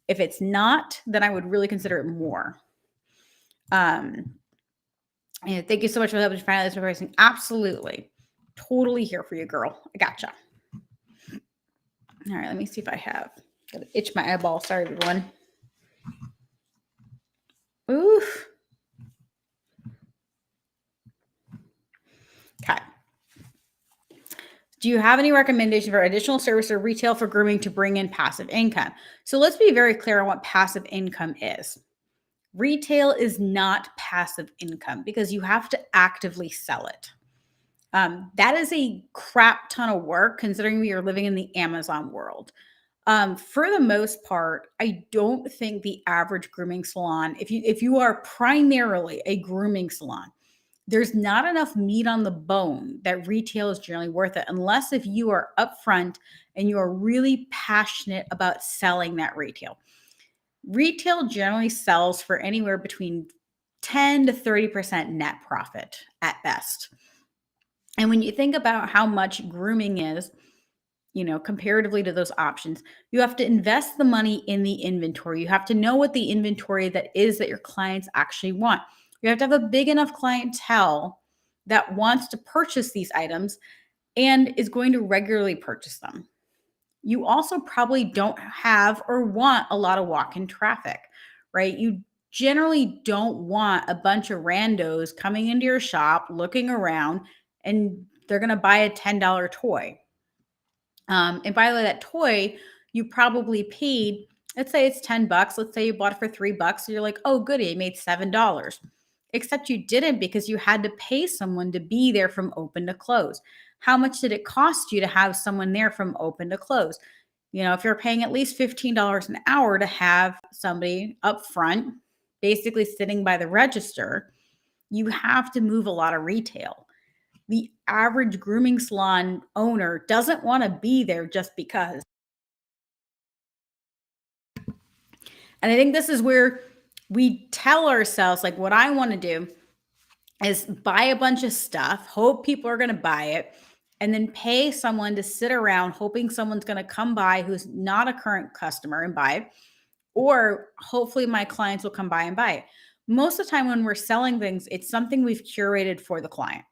A: If it's not, then I would really consider it more. And thank you so much for helping finalize my pricing. Absolutely. Totally here for you, girl. I gotcha. All right, let me see if I have. Gotta itch my eyeball. Sorry, everyone. Oof. Okay. Do you have any recommendation for additional service or retail for grooming to bring in passive income? So let's be very clear on what passive income is. Retail is not passive income because you have to actively sell it. That is a crap ton of work considering we are living in the Amazon world. For the most part, I don't think the average grooming salon, if you are primarily a grooming salon, there's not enough meat on the bone that retail is generally worth it, unless if you are upfront and you are really passionate about selling that retail. Retail generally sells for anywhere between 10 to 30% net profit at best. And when you think about how much grooming is, comparatively to those options, you have to invest the money in the inventory. You have to know what the inventory that your clients actually want. You have to have a big enough clientele that wants to purchase these items and is going to regularly purchase them. You also probably don't have or want a lot of walk-in traffic, right? You generally don't want a bunch of randos coming into your shop, looking around, and they're going to buy a $10 toy. And by the way, that toy you probably paid, let's say it's $10. Let's say you bought it for $3. So you're like, oh, goody, I made $7. Except you didn't because you had to pay someone to be there from open to close. How much did it cost you to have someone there from open to close? If you're paying at least $15 an hour to have somebody up front, basically sitting by the register, you have to move a lot of retail. The average grooming salon owner doesn't want to be there just because. And I think this is where we tell ourselves, like, what I want to do is buy a bunch of stuff, hope people are going to buy it, and then pay someone to sit around hoping someone's going to come by who's not a current customer and buy it, or hopefully my clients will come by and buy it. Most of the time when we're selling things, it's something we've curated for the client,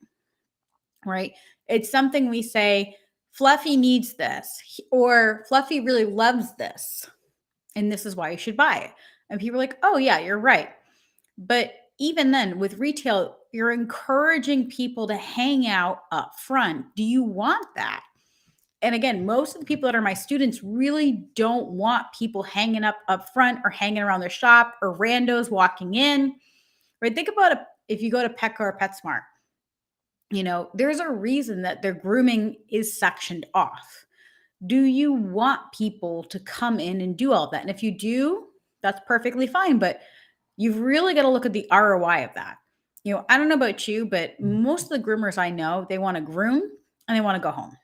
A: right? It's something we say, Fluffy needs this, or Fluffy really loves this, and this is why you should buy it. And people are like, oh yeah, you're right. But even then with retail, you're encouraging people to hang out up front. Do you want that? And again, most of the people that are my students really don't want people hanging up front or hanging around their shop or randos walking in, right? Think about it. If you go to Petco or PetSmart, there's a reason that their grooming is sectioned off. Do you want people to come in and do all that? And if you do, that's perfectly fine. But you've really got to look at the ROI of that. I don't know about you, but most of the groomers I know, they want to groom and they want to go home.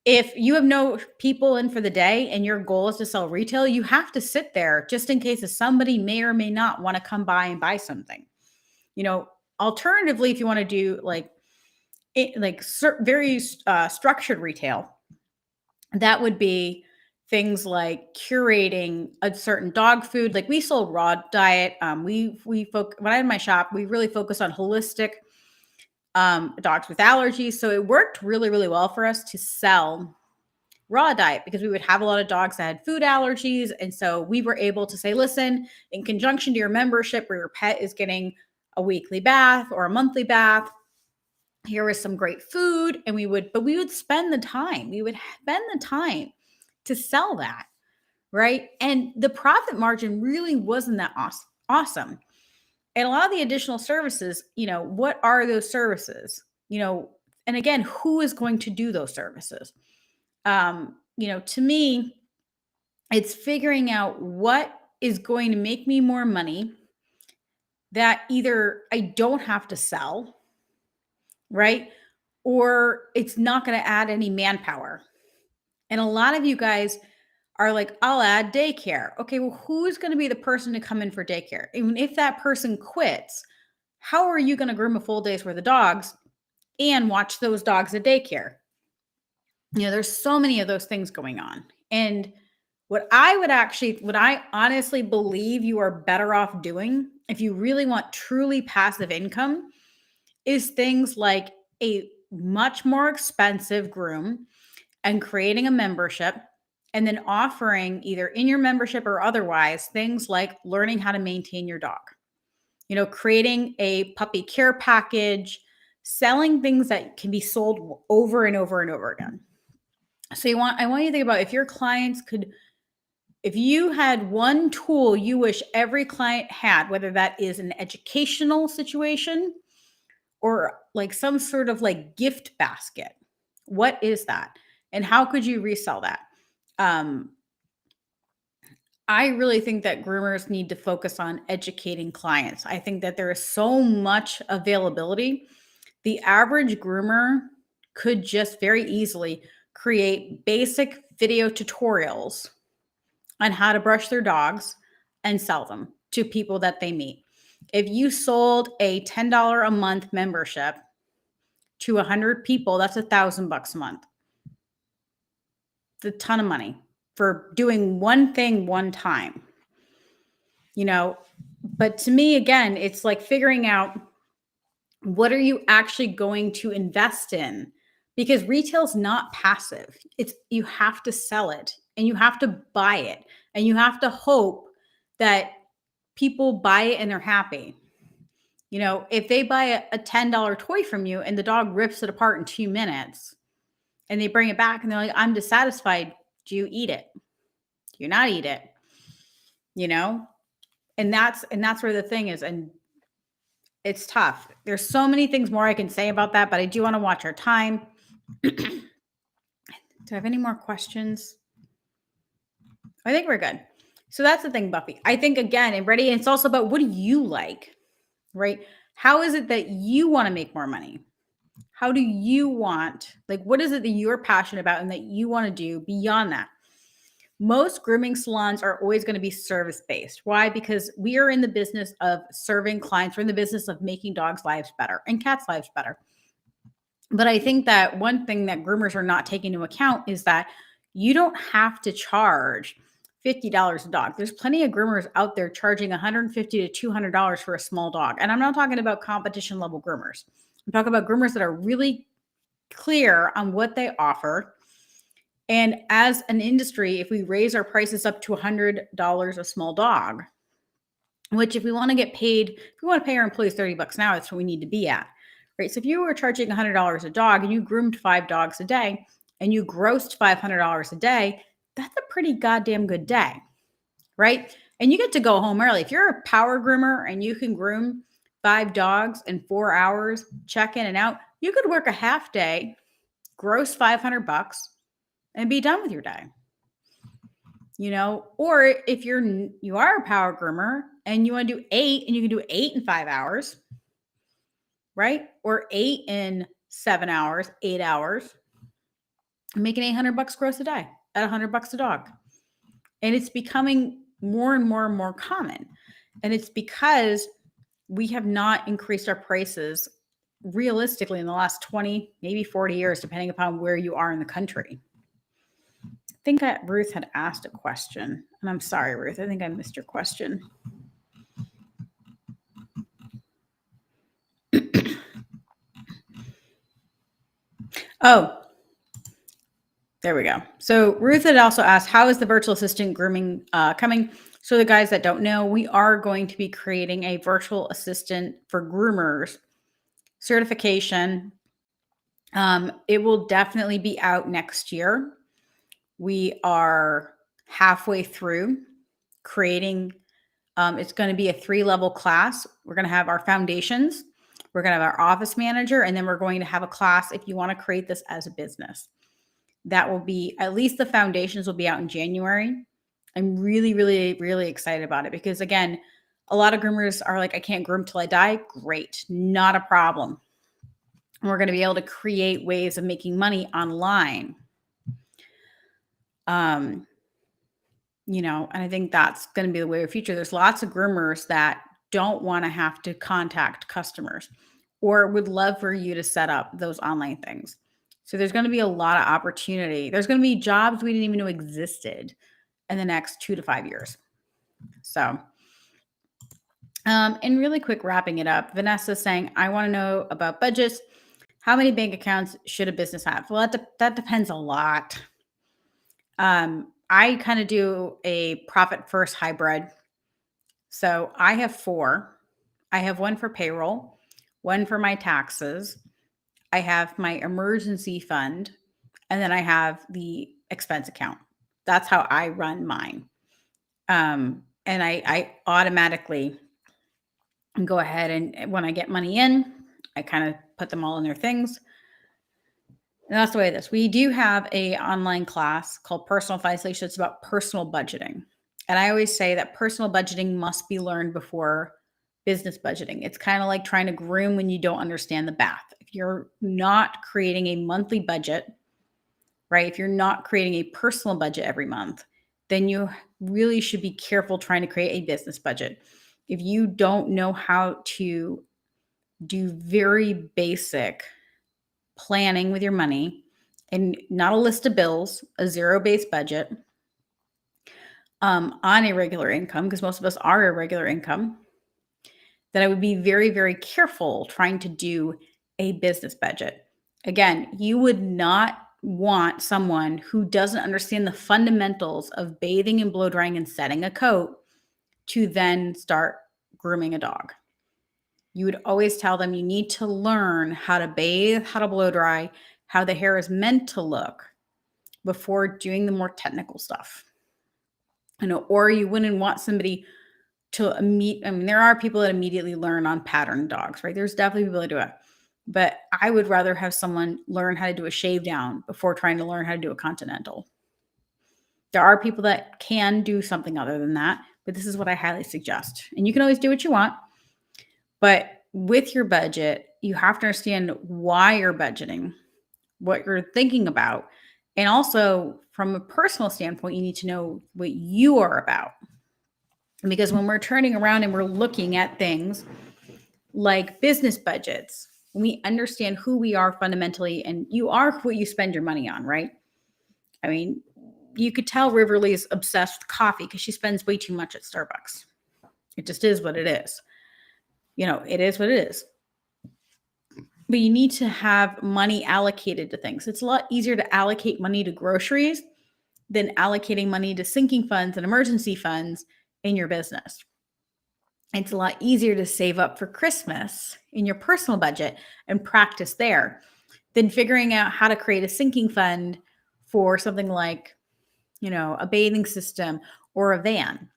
A: If you have no people in for the day and your goal is to sell retail, you have to sit there just in case somebody may or may not want to come by and buy something. Alternatively, if you want to do very structured retail, that would be things like curating a certain dog food. Like we sold raw diet. When I had my shop, we really focused on holistic dogs with allergies. So it worked really, really well for us to sell raw diet because we would have a lot of dogs that had food allergies. And so we were able to say, listen, in conjunction to your membership where your pet is getting a weekly bath or a monthly bath, here is some great food. And we would spend the time. We would spend the time to sell that. Right. And the profit margin really wasn't that awesome. And a lot of the additional services, what are those services? And again, who is going to do those services? To me, it's figuring out what is going to make me more money that either I don't have to sell, right? Or it's not going to add any manpower. And a lot of you guys are like, I'll add daycare. Okay, well, who's going to be the person to come in for daycare? Even if that person quits, how are you going to groom a full day's worth of dogs and watch those dogs at daycare? There's so many of those things going on. And what I honestly believe you are better off doing if you really want truly passive income is things like a much more expensive groom and creating a membership and then offering either in your membership or otherwise things like learning how to maintain your dog. Creating a puppy care package, selling things that can be sold over and over and over again. So I want you to think about if you had one tool you wish every client had, whether that is an educational situation or like some sort of like gift basket, what is that? And how could you resell that? I really think that groomers need to focus on educating clients. I think that there is so much availability. The average groomer could just very easily create basic video tutorials on how to brush their dogs and sell them to people that they meet. If you sold a $10 a month membership to 100 people, that's $1,000 a month. It's a ton of money for doing one thing one time. But to me, again, it's like figuring out what are you actually going to invest in? Because retail's not passive. You have to sell it and you have to buy it and you have to hope that people buy it and they're happy. If they buy a $10 toy from you and the dog rips it apart in 2 minutes and they bring it back and they're like, I'm dissatisfied. Do you eat it? Do you not eat it? And that's where the thing is. And it's tough. There's so many things more I can say about that, but I do want to watch our time. Do I have any more questions? I think we're good. So that's the thing, Buffy. I think again, and ready, it's also about what do you like, right? How is it that you want to make more money? How do you want, what is it that you're passionate about and that you want to do beyond that? Most grooming salons are always going to be service-based. Why? Because we are in the business of serving clients. We're in the business of making dogs' lives better and cats' lives better. But I think that one thing that groomers are not taking into account is that you don't have to charge $50 a dog. There's plenty of groomers out there charging $150 to $200 for a small dog. And I'm not talking about competition level groomers. I'm talking about groomers that are really clear on what they offer. And as an industry, if we raise our prices up to $100 a small dog, which if we want to pay our employees $30 an hour, that's what we need to be at, right? So if you were charging $100 a dog and you groomed 5 dogs a day and you grossed $500 a day, that's a pretty goddamn good day, right? And you get to go home early. If you're a power groomer and you can groom 5 dogs in 4 hours, check in and out, you could work a half day, gross $500 and be done with your day. Or if you are a power groomer and you want to do 8 and you can do 8 in 5 hours, right? Or 8 in 7 hours, 8 hours. I'm making $800 gross a day at $100 a dog. And it's becoming more and more and more common. And it's because we have not increased our prices realistically in the last 20, maybe 40 years, depending upon where you are in the country. I think that Ruth had asked a question. And I'm sorry, Ruth. I think I missed your question. Oh, there we go. So Ruth had also asked, how is the virtual assistant grooming coming? So the guys that don't know, we are going to be creating a virtual assistant for groomers certification. It will definitely be out next year. We are halfway through creating. It's going to be a 3-level class. We're going to have our foundations. We're going to have our office manager, and then we're going to have a class if you want to create this as a business. That will be, at least the foundations will be out in January. I'm really, really, really excited about it because, again, a lot of groomers are like, I can't groom till I die. Great. Not a problem. And we're going to be able to create ways of making money online. And I think that's going to be the way of the future. There's lots of groomers that don't want to have to contact customers or would love for you to set up those online things. So there's going to be a lot of opportunity. There's going to be jobs we didn't even know existed in the next 2 to 5 years. So, and really quick wrapping it up, Vanessa's saying, I want to know about budgets. How many bank accounts should a business have? Well, that depends a lot. I kind of do a profit first hybrid. So I have 4. I have one for payroll, one for my taxes. I have my emergency fund, and then I have the expense account. That's how I run mine. And I automatically go ahead and when I get money in, I kind of put them all in their things. And that's the way it is. We do have a online class called Personal Finance. It's about personal budgeting. And I always say that personal budgeting must be learned before business budgeting. It's kind of like trying to groom when you don't understand the bath. If you're not creating a monthly budget, right? If you're not creating a personal budget every month, then you really should be careful trying to create a business budget. If you don't know how to do very basic planning with your money and not a list of bills, a zero-based budget on a regular income, because most of us are irregular income, then I would be very, very careful trying to do a business budget. Again, you would not want someone who doesn't understand the fundamentals of bathing and blow drying and setting a coat to then start grooming a dog. You would always tell them you need to learn how to bathe, how to blow dry, how the hair is meant to look before doing the more technical stuff. Or you wouldn't want somebody to there are people that immediately learn on pattern dogs, right? There's definitely people that do it. But I would rather have someone learn how to do a shave down before trying to learn how to do a continental. There are people that can do something other than that, but this is what I highly suggest. And you can always do what you want. But with your budget, you have to understand why you're budgeting, what you're thinking about. And also from a personal standpoint, you need to know what you are about. Because when we're turning around and we're looking at things like business budgets, when we understand who we are fundamentally, and you are what you spend your money on, right? I mean, you could tell Riverly's obsessed with coffee because she spends way too much at Starbucks. It just is what it is. It is what it is. But you need to have money allocated to things. It's a lot easier to allocate money to groceries than allocating money to sinking funds and emergency funds in your business. It's a lot easier to save up for Christmas in your personal budget and practice there than figuring out how to create a sinking fund for something like, a bathing system or a van,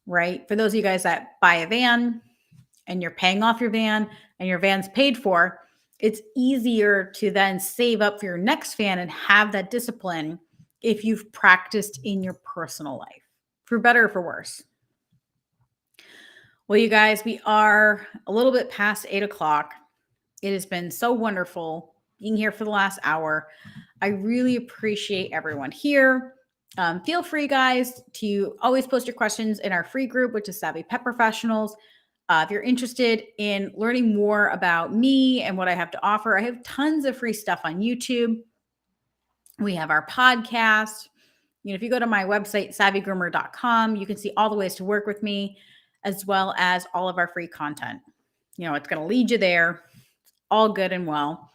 A: right? For those of you guys that buy a van and you're paying off your van and your van's paid for, it's easier to then save up for your next van and have that discipline if you've practiced in your personal life, for better or for worse. Well, you guys, we are a little bit past 8 o'clock. It has been so wonderful being here for the last hour. I really appreciate everyone here. Feel free, guys, to always post your questions in our free group, which is Savvy Pet Professionals. If you're interested in learning more about me and what I have to offer, I have tons of free stuff on YouTube. We have our podcast. If you go to my website, savvygroomer.com, you can see all the ways to work with me, as well as all of our free content. It's going to lead you there. All good and well.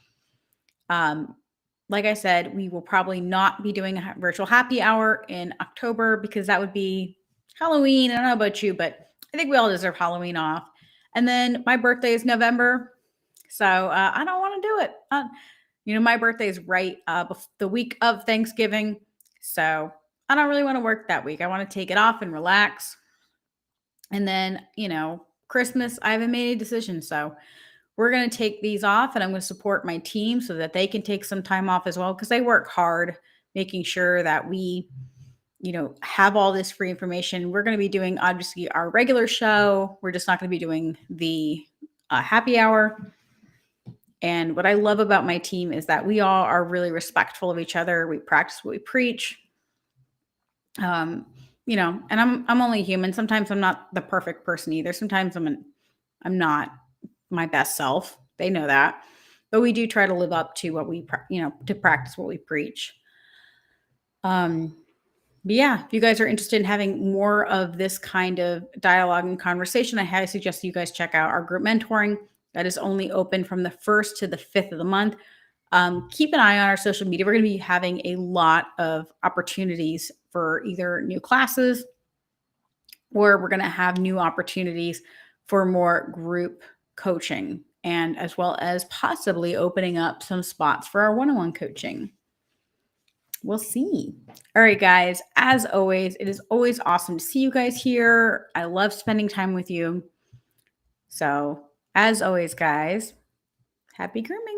A: Like I said, we will probably not be doing a virtual happy hour in October because that would be Halloween. I don't know about you, but I think we all deserve Halloween off. And then my birthday is November. So I don't want to do it. My birthday is right the week of Thanksgiving. So I don't really want to work that week. I want to take it off and relax. And then, Christmas, I haven't made a decision. So we're going to take these off, and I'm going to support my team so that they can take some time off as well, because they work hard making sure that we, have all this free information. We're going to be doing, obviously, our regular show. We're just not going to be doing the happy hour. And what I love about my team is that we all are really respectful of each other. We practice what we preach. And I'm only human. Sometimes I'm not the perfect person either. Sometimes I'm not my best self. They know that. But we do try to live up to what we, to practice what we preach. But yeah, if you guys are interested in having more of this kind of dialogue and conversation, I highly suggest you guys check out our group mentoring. That is only open from the 1st to the 5th of the month. Keep an eye on our social media. We're going to be having a lot of opportunities for either new classes, or we're going to have new opportunities for more group coaching, and as well as possibly opening up some spots for our one-on-one coaching. We'll see. All right, guys, as always, it is always awesome to see you guys here. I love spending time with you. So as always, guys, happy grooming.